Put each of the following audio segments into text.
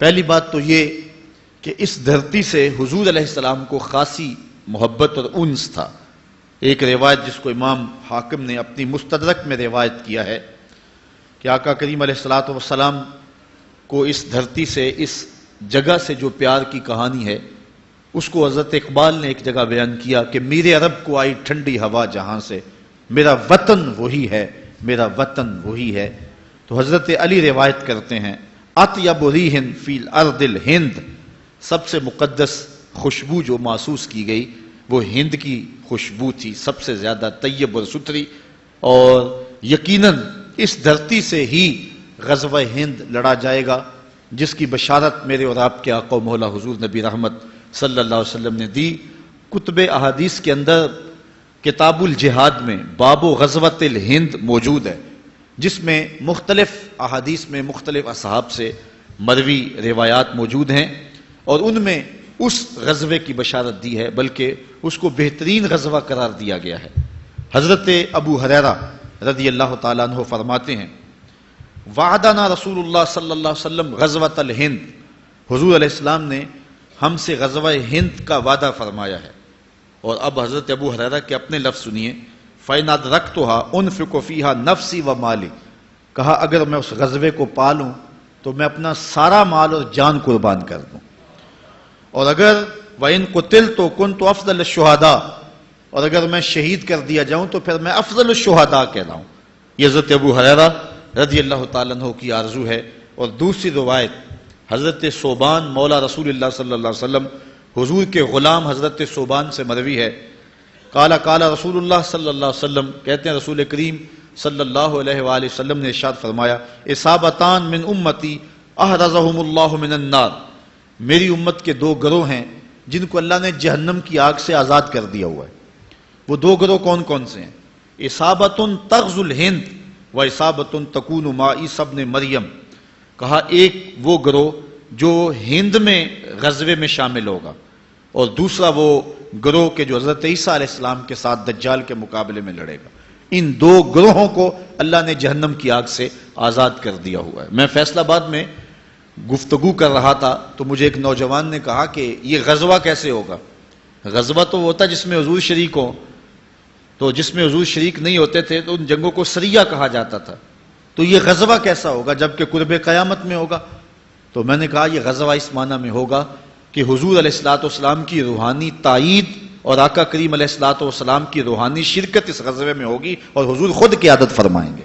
پہلی بات تو یہ کہ اس دھرتی سے حضور علیہ السلام کو خاصی محبت اور انس تھا۔ ایک روایت جس کو امام حاکم نے اپنی مستدرک میں روایت کیا ہے کہ آقا کریم علیہ السلام کو اس دھرتی سے، اس جگہ سے جو پیار کی کہانی ہے، اس کو حضرت اقبال نے ایک جگہ بیان کیا کہ میرے عرب کو آئی ٹھنڈی ہوا جہاں سے، میرا وطن وہی ہے، میرا وطن وہی ہے۔ تو حضرت علی روایت کرتے ہیں اطیب ریح فی الارض الہند، سب سے مقدس خوشبو جو محسوس کی گئی وہ ہند کی خوشبو تھی، سب سے زیادہ طیب اور ستھری۔ اور یقیناً اس دھرتی سے ہی غزوہ ہند لڑا جائے گا، جس کی بشارت میرے اور آپ کے آقا و مولا حضور نبی رحمت صلی اللہ علیہ وسلم نے دی۔ کتب احادیث کے اندر کتاب الجہاد میں باب غزوۃ الہند موجود ہے، جس میں مختلف احادیث میں مختلف اصحاب سے مروی روایات موجود ہیں، اور ان میں اس غزوے کی بشارت دی ہے، بلکہ اس کو بہترین غزوہ قرار دیا گیا ہے۔ حضرت ابو ہریرہ رضی اللہ تعالیٰ عنہ فرماتے ہیں وعدنا رسول اللہ صلی اللہ علیہ وسلم غزوۃ الہند، حضور علیہ السلام نے ہم سے غزوہ ہند کا وعدہ فرمایا ہے۔ اور اب حضرت ابو ہریرہ کے اپنے لفظ سنیے، فَإِنْ أَدْرَكْتُهَا أُنْفِقُ فِيهَا نَفْسِي وَمَالِي، کہا اگر میں اس غزوے کو پالوں تو میں اپنا سارا مال اور جان قربان کر دوں، اور اگر وَإِنْ قُتِلْتُ كُنْتُ أَفْضَلَ الشُّهَدَاء، اور اگر میں شہید کر دیا جاؤں تو پھر میں افضل الشہداء کہلاؤں۔ یہ حضرت ابو ہریرہ رضی اللہ تعالیٰ عنہ کی آرزو ہے۔ اور دوسری روایت حضرت ثوبان مولا رسول اللہ صلی اللہ علیہ وسلم، حضور کے غلام حضرت ثوبان سے مروی ہے، قال رسول اللہ صلی اللہ علیہ وسلم، کہتے ہیں رسول کریم صلی اللہ علیہ وآلہ وسلم نے ارشاد فرمایا اصابتان من امتی احرزہم اللہ من النار، میری امت کے دو گروہ ہیں جن کو اللہ نے جہنم کی آگ سے آزاد کر دیا ہوا ہے۔ وہ دو گروہ کون کون سے ہیں؟ اصابت تغزو الہند و اصابت تکون مع عیسی ابن مریم، کہا ایک وہ گروہ جو ہند میں غزوے میں شامل ہوگا، اور دوسرا وہ گروہ کے جو حضرت عیسیٰ علیہ السلام کے ساتھ دجال کے مقابلے میں لڑے گا۔ ان دو گروہوں کو اللہ نے جہنم کی آگ سے آزاد کر دیا ہوا ہے۔ میں فیصل آباد میں گفتگو کر رہا تھا تو مجھے ایک نوجوان نے کہا کہ یہ غزوہ کیسے ہوگا؟ غزوہ تو وہ ہوتا جس میں حضور شریک ہو، تو جس میں حضور شریک نہیں ہوتے تھے تو ان جنگوں کو سریہ کہا جاتا تھا، تو یہ غزوہ کیسا ہوگا جبکہ قرب قیامت میں ہوگا؟ تو میں نے کہا یہ غزوہ اس معنی میں ہوگا کہ حضور علیہ الصلوۃ والسلام کی روحانی تائید اور آقا کریم علیہ الصلوۃ والسلام کی روحانی شرکت اس غزوے میں ہوگی، اور حضور خود قیادت فرمائیں گے۔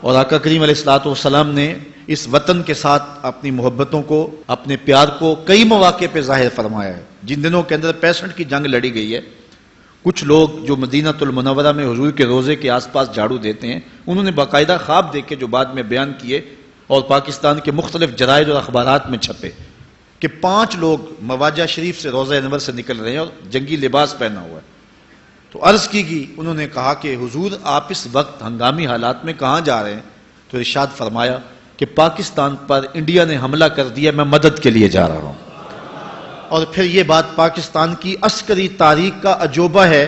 اور آقا کریم علیہ الصلوۃ والسلام نے اس وطن کے ساتھ اپنی محبتوں کو، اپنے پیار کو کئی مواقع پہ ظاہر فرمایا ہے۔ جن دنوں کے اندر 65 کی جنگ لڑی گئی ہے، کچھ لوگ جو مدینہ المنورہ میں حضور کے روضے کے آس پاس جھاڑو دیتے ہیں، انہوں نے باقاعدہ خواب دیکھے جو بعد میں بیان کیے اور پاکستان کے مختلف جرائد اور اخبارات میں چھپے کہ 5 لوگ مواجہ شریف سے روضہ انور سے نکل رہے ہیں اور جنگی لباس پہنا ہوا ہے۔ تو عرض کی گئی، انہوں نے کہا کہ حضور آپ اس وقت ہنگامی حالات میں کہاں جا رہے ہیں؟ تو ارشاد فرمایا کہ پاکستان پر انڈیا نے حملہ کر دیا، میں مدد کے لیے جا رہا ہوں۔ اور پھر یہ بات پاکستان کی عسکری تاریخ کا عجوبہ ہے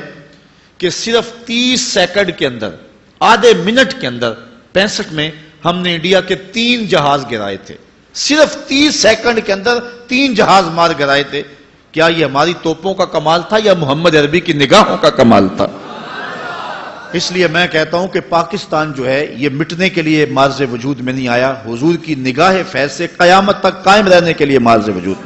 کہ صرف 30 سیکنڈ کے اندر، آدھے منٹ کے اندر 65 میں ہم نے انڈیا کے 3 جہاز گرائے تھے۔ صرف 30 سیکنڈ کے اندر 3 جہاز مار گرائے تھے۔ کیا یہ ہماری توپوں کا کمال تھا یا محمد عربی کی نگاہوں کا کمال تھا؟ اس لیے میں کہتا ہوں کہ پاکستان جو ہے یہ مٹنے کے لیے مارز وجود میں نہیں آیا، حضور کی نگاہ فیض سے قیامت تک قائم رہنے کے لیے مارز وجود